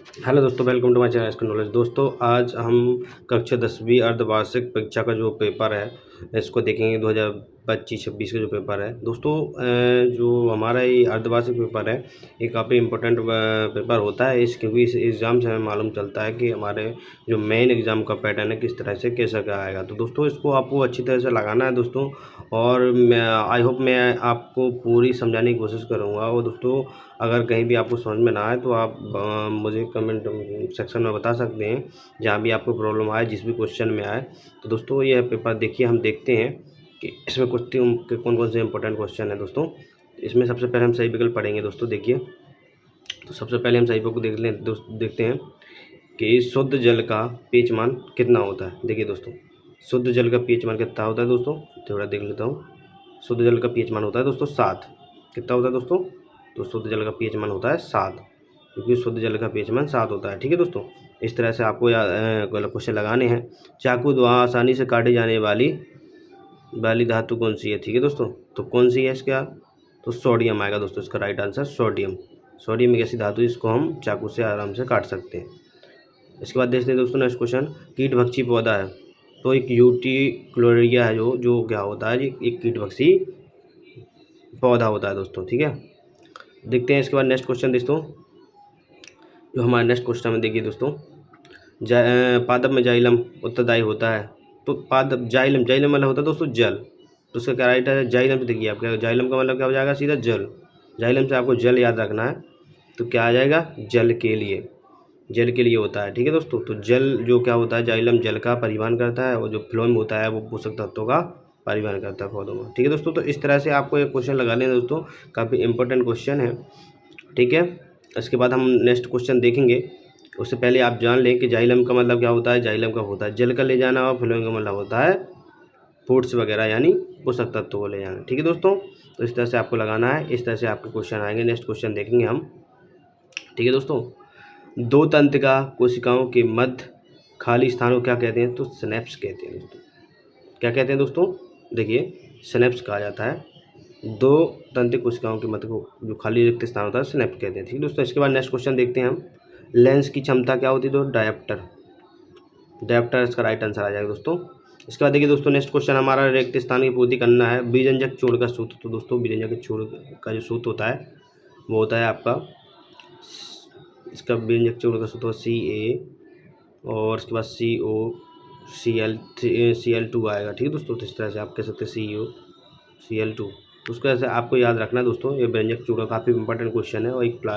Hello दोस्तों, welcome to my channel इसका knowledge. दोस्तों आज हम कक्षा 10वीं अर्धवार्षिक परीक्षा का जो पेपर है इसको देखेंगे। 2025-26 का जो पेपर है दोस्तों, जो हमारा ये अर्धवार्षिक पेपर है ये काफ़ी इम्पोर्टेंट पेपर होता है क्योंकि इस एग्ज़ाम से हमें मालूम चलता है कि हमारे जो मेन एग्ज़ाम का पैटर्न है किस तरह से कैसा क्या आएगा। तो दोस्तों इसको आपको अच्छी तरह से लगाना है दोस्तों, और मैं आई होप मैं आपको पूरी समझाने की कोशिश करूँगा। और दोस्तों अगर कहीं भी आपको समझ में ना आए तो आप मुझे कमेंट सेक्शन में बता सकते हैं, जहाँ भी आपको प्रॉब्लम आए, जिस भी क्वेश्चन में आए। तो दोस्तों यह पेपर देखिए, हम देखते हैं कि इसमें कौन कौन से इंपॉर्टेंट क्वेश्चन है। दोस्तों इसमें सबसे पहले हम सही विकल्प पढ़ेंगे। दोस्तों देखिए, तो सबसे पहले हम सही विकल्प देखते हैं कि शुद्ध जल का पीएच मान कितना होता है। देखिए दोस्तों, शुद्ध जल का पीएच मान कितना होता है दोस्तों, थोड़ा देख लेता हूँ। शुद्ध जल का पीएच मान होता है दोस्तों 7। कितना होता है दोस्तों? तो शुद्ध जल का पीएच मान होता है 7, क्योंकि शुद्ध जल का पीएच मान 7 होता है। ठीक है दोस्तों, इस तरह से आपको क्वेश्चन लगाने हैं। चाकू द्वारा आसानी से काटे जाने वाली धातु कौन सी है? ठीक है दोस्तों, तो कौन सी है इसका? तो सोडियम आएगा दोस्तों, इसका राइट आंसर सोडियम। सोडियम एक ऐसी धातु जिसको हम चाकू से आराम से काट सकते हैं। इसके बाद देखते हैं दोस्तों नेक्स्ट क्वेश्चन। कीटभक्षी पौधा है, तो एक यूटिक्लोरिया है जो क्या होता है जी, एक कीटभक्षी पौधा होता है दोस्तों। ठीक है, देखते हैं इसके बाद नेक्स्ट क्वेश्चन दोस्तों। जो हमारा नेक्स्ट क्वेश्चन में देखिए दोस्तों, पादप में जाइलम उत्तरदायी होता है। तो पादप जाइलम मतलब होता है दोस्तों जल। तो उसका क्या राइट है? जाइलम से देखिए, आपका जाइलम का मतलब क्या हो जाएगा? सीधा जल। जाइलम से आपको जल याद रखना है, तो क्या आ जाएगा? जल के लिए होता है। ठीक है दोस्तों, तो जल जो क्या होता है, जाइलम जल का परिवहन करता है, और जो फ्लोएम होता है वो पोषक तत्वों का परिवहन करता है पौधों में। ठीक है दोस्तों, तो इस तरह से आपको एक क्वेश्चन लगा लें दोस्तों, काफ़ी इंपॉर्टेंट क्वेश्चन है। ठीक है, इसके बाद हम नेक्स्ट क्वेश्चन देखेंगे। उससे पहले आप जान लें कि जाइलम का मतलब क्या होता है। जाइलम का होता है जल का ले जाना, और फ्लोएम का मतलब होता है फूड्स वगैरह यानी पोषक तत्वों को ले जाना। ठीक है दोस्तों, तो इस तरह से आपको लगाना है, इस तरह से आपके क्वेश्चन आएंगे। नेक्स्ट क्वेश्चन देखेंगे हम। ठीक है दोस्तों, दो तंत्रिका कोशिकाओं के मध्य खाली स्थानों को क्या कहते हैं? तो सिनेप्स कहते हैं दोस्तों। क्या कहते हैं दोस्तों? देखिए, सिनेप्स कहा जाता है दो तंत्रिका कोशिकाओं के मध्य को जो खाली रिक्त स्थान होता है सिनेप्स कहते हैं। ठीक है दोस्तों, इसके बाद नेक्स्ट क्वेश्चन देखते हैं हम। लेंस की क्षमता क्या होती है? तो डायप्टर इसका राइट आंसर आ जाएगा दोस्तों। इसके बाद देखिए दोस्तों, नेक्स्ट क्वेश्चन हमारा रिक्त स्थान की पूर्ति करना है। बीजंजक चूर्ण का सूत्र। तो दोस्तों बीजंजक चूर्ण का जो सूत्र होता है वो होता है आपका, इसका बीजंजक चूर्ण का सूत्र Ca, और इसके बाद COCl2 आएगा। ठीक है दोस्तों, तो इस तरह से आप कह सकते हैं COCl2। तो उसको ऐसे आपको याद रखना है दोस्तों। ये व्यंजक चूर्ण काफ़ी इंपॉर्टेंट क्वेश्चन है, और एक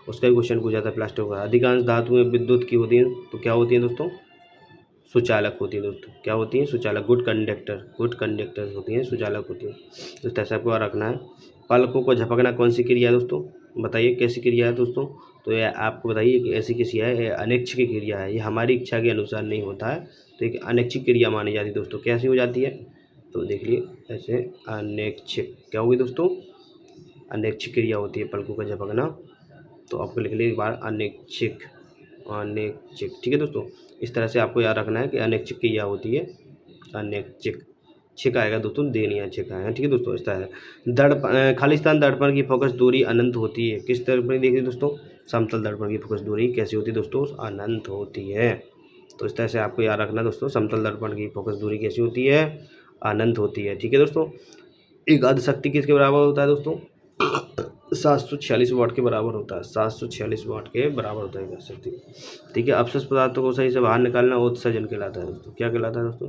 उसका भी क्वेश्चन पूछा जाता है प्लास्टिक का। अधिकांश धातुएं विद्युत की होती हैं, तो क्या होती हैं दोस्तों? सुचालक होती है दोस्तों। क्या होती है? सुचालक। गुड कंडक्टर होती हैं, सुचालक होती हैं। तो इस तरह से आपको रखना है। पलकों को झपकना कौन सी क्रिया है दोस्तों? बताइए कैसी क्रिया है दोस्तों? तो ये आपको बताइए कि ऐसी क्रिया है, ये अनैच्छिक क्रिया है। ये हमारी इच्छा के अनुसार नहीं होता है, तो एक अनैच्छिक क्रिया मानी जाती है दोस्तों। कैसी हो जाती है? तो देख लिए ऐसे, अनैच्छिक। क्या होगी दोस्तों? अनैच्छिक क्रिया होती है पलकों का झपकना। तो आपको लिख लिए एक बार, अनैच्छिक। ठीक है दोस्तों, इस तरह से आपको याद रखना है कि अनैच्छिक क्रिया होती है अनैच्छिक। छिक आएगा दोस्तों, देनिया छिक आएगा। ठीक है दोस्तों, इस तरह से दर्पण खाली स्थान दर्पण की फोकस दूरी अनंत होती है। किस दर्पण देखिए दोस्तों? समतल दर्पण की फोकस दूरी कैसी होती है दोस्तों? अनंत होती है। तो इस तरह से आपको याद रखना दोस्तों, समतल दर्पण की फोकस दूरी कैसी होती है? अनंत होती है। ठीक है दोस्तों, एक अर्ध शक्ति किसके बराबर होता है दोस्तों? 746 वाट के बराबर होता है। 746 वाट के बराबर होता है शक्ति। ठीक है, अपशिष्ट पदार्थों को सही से बाहर निकालना उत्सर्जन कहलाता है दोस्तों। क्या कहलाता है दोस्तों?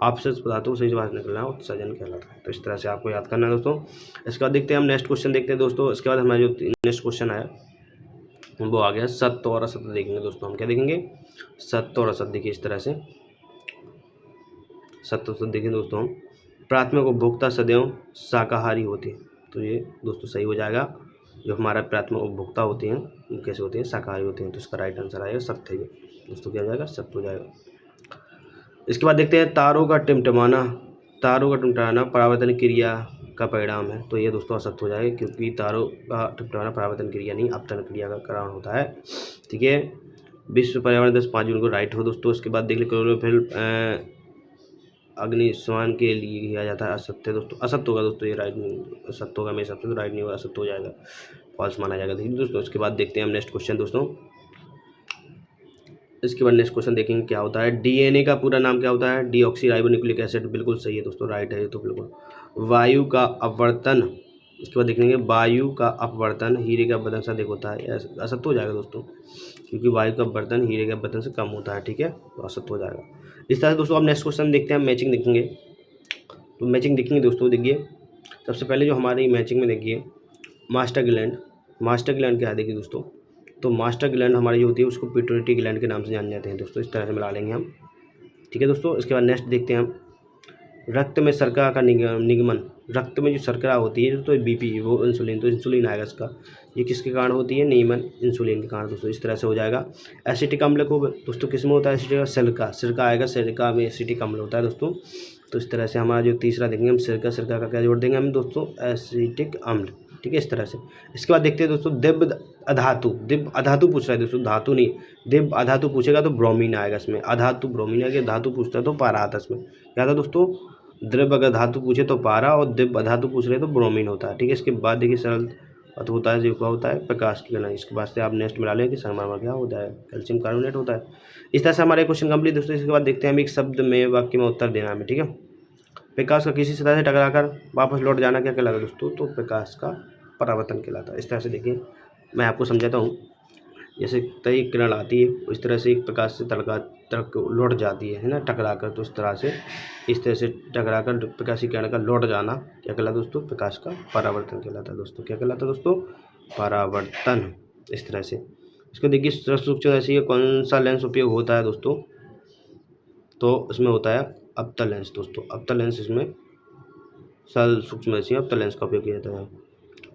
अपशिष्ट पदार्थों को सही से बाहर निकालना उत्सर्जन कहलाता है। तो इस तरह से आपको याद करना है दोस्तों। इसके बाद देखते हैं हम नेक्स्ट क्वेश्चन देखते हैं दोस्तों। इसके बाद हमारा जो नेक्स्ट क्वेश्चन आया वो आ गया सत्य और असत्य देखेंगे दोस्तों। हम क्या देखेंगे? सत्य और असत्य। देखिए इस तरह से सत्य असत्य देखें दोस्तों हम। प्राथमिक उपभोक्ता सदैव शाकाहारी होते हैं, तो ये दोस्तों सही हो जाएगा। जो हमारा प्राथमिक उपभोक्ता होते हैं वो कैसे होते हैं? शाकाहारी होते हैं। तो इसका राइट आंसर आएगा सत्य। ये दोस्तों क्या हो जाएगा? सत्य हो जाएगा। इसके बाद देखते हैं तारों का टिमटिमाना परावर्तन क्रिया का परिणाम है। तो ये दोस्तों असत्य हो जाएगा, क्योंकि तारों का टिमटिमाना परावर्तन क्रिया नहीं, अपतन क्रिया का कारण होता है। ठीक है, विश्व पर्यावरण दिवस 5 जून को राइट हो दोस्तों। इसके बाद देख लीजिए क्लोरोफिल अग्निशमन के लिए किया जाता है। असत्य दोस्तों, असत्य होगा दोस्तों, ये राइट नहीं, असत्य होगा मेरे हिसाब से, तो राइट नहीं होगा, असत्य हो जाएगा, फॉल्स माना जाएगा। ठीक है दोस्तों, इसके बाद देखते हैं हम नेक्स्ट क्वेश्चन दोस्तों। इसके बाद नेक्स्ट क्वेश्चन देखेंगे क्या होता है। डीएनए का पूरा नाम क्या होता है? Deoxyribonucleic acid. बिल्कुल सही है दोस्तों, राइट है ये तो बिल्कुल। वायु का अपवर्तन, इसके बाद देखेंगे वायु का अपवर्तन हीरे के अपवर्तन से अधिक होता है। असत्य हो जाएगा दोस्तों, क्योंकि वायु का अपवर्तन हीरे के अपवर्तन से कम होता है, ठीक है, तो असत्य हो जाएगा। इस तरह से दोस्तों अब नेक्स्ट क्वेश्चन देखते हैं, मैचिंग देखेंगे। तो मैचिंग देखेंगे दोस्तों, देखिए सबसे पहले जो हमारी मैचिंग में देखिए मास्टर ग्लैंड। मास्टर ग्लैंड क्या है देखिए दोस्तों, तो मास्टर ग्लैंड हमारी जो होती है उसको पिट्यूटरी ग्लैंड के नाम से जाने जाते हैं दोस्तों। इस तरह से मिला लेंगे हम, ठीक है दोस्तों। इसके बाद नेक्स्ट देखते हैं हम रक्त में शर्करा का निगमन। रक्त में जो शर्करा होती है तो बीपी, वो इंसुलिन, तो इंसुलिन आएगा इसका। ये किसके कारण होती है? नियमन इंसुलिन के कारण दोस्तों। इस तरह से हो जाएगा। एसिटिक अम्ल को दोस्तों किस में होता है? एसिटिक सिरका, सिरका आएगा, सिरका में एसिटिक अम्ल होता है दोस्तों। तो इस तरह से हमारा जो तीसरा देखेंगे हम सिरका, सिरका का क्या जोड़ देंगे हम दोस्तों? एसिटिक अम्ल, ठीक है, इस तरह से। इसके बाद देखते हैं दोस्तों दिव्य अधातु। दिव्य अधातु पूछ रहा है दोस्तों, धातु नहीं, दिव्य अधातु पूछेगा तो ब्रोमीन आएगा इसमें। अधातु ब्रोमीन आएगा, धातु पूछता है तो पारा आता है इसमें। क्या था दोस्तों? द्रव्य अगर धातु पूछे तो पारा, और दिव्य अधातु पूछ रहे तो ब्रोमीन होता है, ठीक है। इसके बाद देखिए सरल अतु होता है, जो क्या होता है? प्रकाश की किरण। इसके बाद से आप नेक्स्ट मिला लें कि संगमरमर क्या होता है? कैल्शियम कार्बोनेट होता है। इस तरह से हमारे क्वेश्चन कंप्लीट दोस्तों। इसके बाद देखते हैं हम एक शब्द में वाक्य में उत्तर देना है, ठीक है। प्रकाश का किसी सतह से टकराकर वापस लौट जाना क्या कहलाता है दोस्तों? तो प्रकाश का परावर्तन कहलाता है। इस तरह से देखिए मैं आपको समझाता हूँ। जैसे कई किरण आती है इस तरह से एक प्रकाश से तक लौट जाती है ना, टकराकर। तो इस तरह से टकराकर प्रकाश की किरण का लौट जाना क्या कहलाता है दोस्तों? प्रकाश का परावर्तन कहलाता है दोस्तों। क्या कहलाता है दोस्तों? परावर्तन। इस तरह से इसको देखिए सूक्ष्म ऐसी कौन सा लेंस उपयोग होता है दोस्तों? तो इसमें होता है अवतल लेंस दोस्तों। अवतल लेंस इसमें सूक्ष्म ऐसी अवतल लेंस का उपयोग किया जाता है।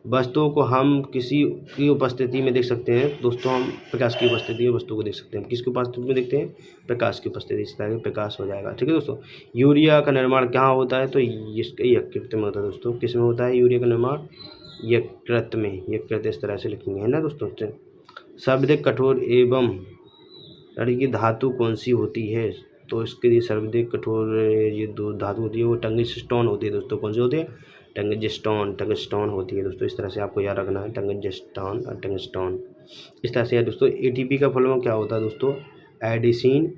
वस्तुओं को हम किसी की उपस्थिति में देख सकते हैं दोस्तों। हम प्रकाश की उपस्थिति में वस्तु को देख सकते हैं। किसकी उपस्थिति में देखते हैं? प्रकाश की उपस्थिति। इस तरह प्रकाश हो जाएगा, ठीक है दोस्तों। यूरिया का निर्माण कहाँ होता है? तो इसका यकृत में होता है दोस्तों। किस में होता है यूरिया का निर्माण? यकृत में। यकृत इस तरह से लिखेंगे, है ना दोस्तों। सर्वाधिक कठोर एवं लड़ी की धातु कौन सी होती है? तो इसके लिए सर्वाधिक कठोर ये दो धातु होती है वो टंगस्टोन होती है दोस्तों। कौन सी होती है? टंगस्टोन होती है दोस्तों। इस तरह से आपको याद रखना है, टंगस्टोन और टंगस्टोन। इस तरह से है दोस्तों। एटीपी का फुल फॉर्म क्या होता है दोस्तों? एडिसिन।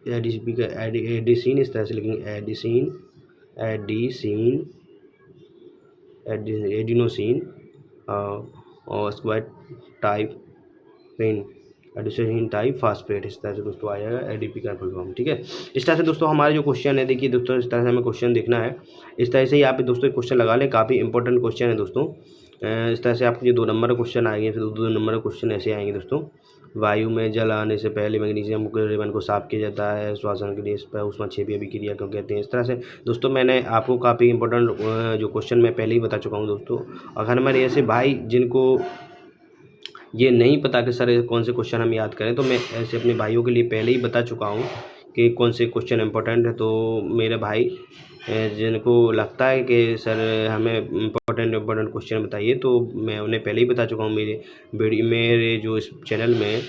एडीपी का एडिसिन इस तरह से लिखेंगे, एडिनोसिन और उसके बाद टाइपिन, एडिनोसिन टाइप फास्फेट। इस तरह से दोस्तों आ जाएगा एडीपी का फुल फॉर्म, ठीक है। इस तरह से दोस्तों हमारे जो क्वेश्चन है देखिए दोस्तों, इस तरह से हमें क्वेश्चन देखना है। इस तरह से ही आप दोस्तों क्वेश्चन लगा लें, काफ़ी इंपॉर्टेंट क्वेश्चन है दोस्तों। इस तरह से आपके जो 2 नंबर क्वेश्चन आएंगे, फिर 2 नंबर क्वेश्चन ऐसे आएंगे दोस्तों। वायु में जल आने से पहले मैग्नीशियम के रिबन को साफ किया जाता है श्वसन के लिए, इस पर ऊष्माक्षेपीय अभिक्रिया क्यों कहते हैं? इस तरह से दोस्तों मैंने आपको काफ़ी इंपॉर्टेंट जो क्वेश्चन मैं पहले ही बता चुका हूँ दोस्तों। अगर हमारे ऐसे भाई जिनको ये नहीं पता कि सर कौन से क्वेश्चन हम याद करें, तो मैं ऐसे अपने भाइयों के लिए पहले ही बता चुका हूँ कि कौन से क्वेश्चन इंपॉर्टेंट है। तो मेरे भाई जिनको लगता है कि सर हमें इंपॉर्टेंट क्वेश्चन बताइए, तो मैं उन्हें पहले ही बता चुका हूँ। मेरे जो इस चैनल में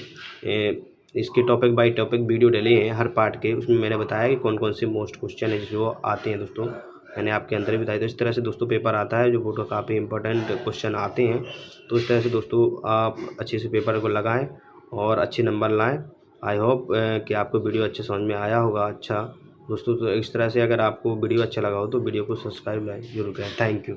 इसके टॉपिक बाय टॉपिक वीडियो डले हैं हर पार्ट के, उसमें मैंने बताया कि कौन कौन से मोस्ट क्वेश्चन है जो आते हैं दोस्तों। मैंने आपके अंदर भी बताया। तो इस तरह से दोस्तों पेपर आता है जो बोर्ड का काफ़ी इंपॉर्टेंट क्वेश्चन आते हैं। तो इस तरह से दोस्तों आप अच्छे से पेपर को लगाएं और अच्छे नंबर लाएं। आई होप कि आपको वीडियो अच्छे समझ में आया होगा। अच्छा दोस्तों, तो इस तरह से अगर आपको वीडियो अच्छा लगा हो तो वीडियो को सब्सक्राइब जरूर करें। Thank you.